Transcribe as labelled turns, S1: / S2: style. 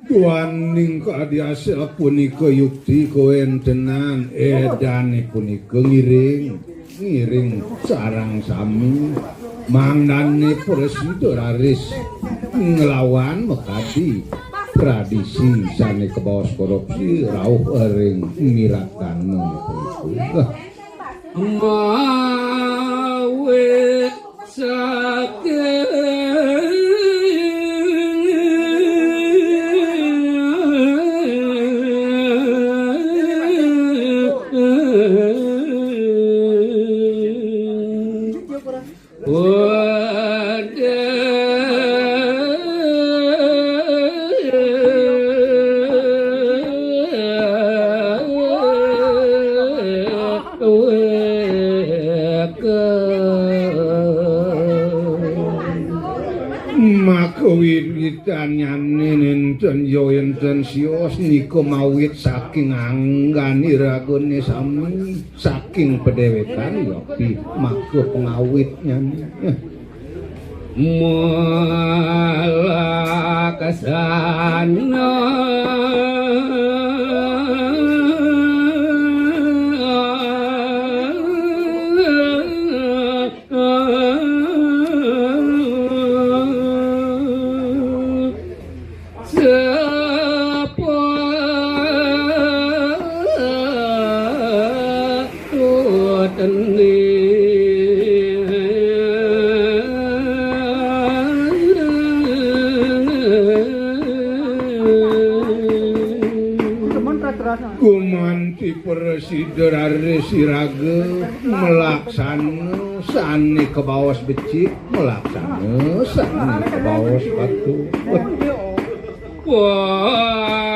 S1: Duaning kadiasa punika yukti kawentenan edane punika ngiring sarang sami mangdane presiden raris nglawan mekadi tradisi sane kebawas korupsi rauh ering miratana punika mawe sakit enten yo enten sios nika mawit saking angganiragone sami saking pedewekan yopi maka pengawitnya malakasana Gumanti Presiden Arisiraga melaksana sane kebawas becik melaksana sane kebawas batu. Wah